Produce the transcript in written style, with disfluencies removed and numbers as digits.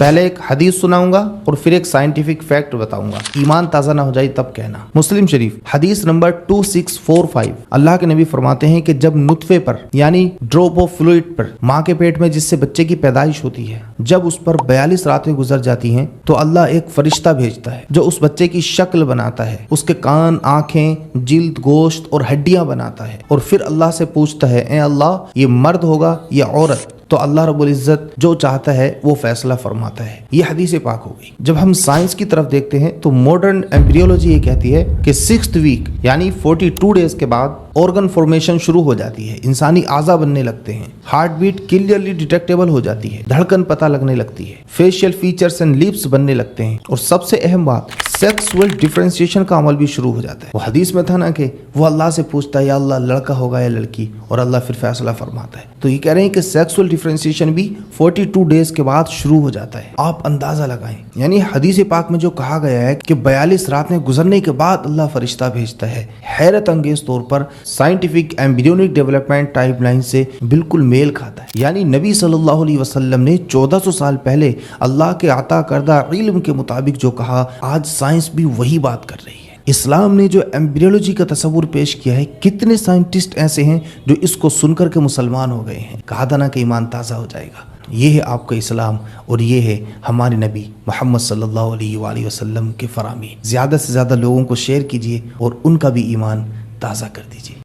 پہلے ایک حدیث سناؤں گا اور پھر ایک سائنٹیفک فیکٹ بتاؤں گا، ایمان تازہ نہ ہو جائے تب کہنا۔ مسلم شریف حدیث نمبر 2645، اللہ کے نبی فرماتے ہیں کہ جب نطفے پر یعنی ڈراپ آف فلوئڈ پر ماں کے پیٹ میں جس سے بچے کی پیدائش ہوتی ہے، جب اس پر 42 راتیں گزر جاتی ہیں تو اللہ ایک فرشتہ بھیجتا ہے جو اس بچے کی شکل بناتا ہے، اس کے کان، آنکھیں، جلد، گوشت اور ہڈیاں بناتا ہے، اور پھر اللہ سے پوچھتا ہے اے اللہ یہ مرد ہوگا یا عورت؟ تو اللہ رب العزت جو چاہتا ہے وہ فیصلہ فرماتا ہے۔ یہ حدیث پاک ہو گئی۔ جب ہم سائنس کی طرف دیکھتے ہیں تو ماڈرن ایمبریولوجی یہ کہتی ہے کہ 6th ویک یعنی 42 ڈیز کے بعد آرگن فارمیشن شروع ہو جاتی ہے، انسانی اعضاء بننے لگتے ہیں، ہارٹ بیٹ کلیئرلی ڈیٹیکٹیبل ہو جاتی ہے، دھڑکن پتہ لگنے لگتی ہے، فیشیل فیچرز اینڈ لپس بننے لگتے ہیں، اور سب سے اہم بات سیکسول ڈیفرینسیشن کا عمل بھی شروع ہو جاتا ہے۔ وہ حدیث میں تھا نا کہ وہ اللہ سے پوچھتا ہے یا اللہ لڑکا ہوگا یا لڑکی، اور اللہ پھر فیصلہ فرماتا ہے۔ تو یہ کہہ رہے ہیں کہ سیکسول ڈیفرینسیشن بھی 42 ڈیز کے بعد شروع ہو جاتا ہے۔ آپ اندازہ لگائیں، یعنی حدیث پاک میں جو کہا گیا ہے کہ 42 راتیں گزرنے کے بعد اللہ فرشتہ بھیجتا ہے، حیرت انگیز طور پر scientific embryonic development timeline سے بالکل میل کھاتا ہے۔ یعنی نبی صلی اللہ علیہ وسلم نے 1400 سال پہلے اللہ کے عطا کردہ علم کے مطابق جو کہا، آج سائنس بھی وہی بات کر رہی ہے۔ اسلام نے جو ایمبریولوجی کا تصور پیش کیا ہے، کتنے سائنٹسٹ ایسے ہیں جو اس کو سن کر کے مسلمان ہو گئے ہیں۔ کہا تھا نا کہ ایمان تازہ ہو جائے گا۔ یہ ہے آپ کا اسلام، اور یہ ہے ہمارے نبی محمد صلی اللہ علیہ وآلہ وسلم کے فرامین۔ زیادہ سے زیادہ لوگوں کو شیئر کیجیے اور ان کا بھی ایمان تازہ کر دیجیے۔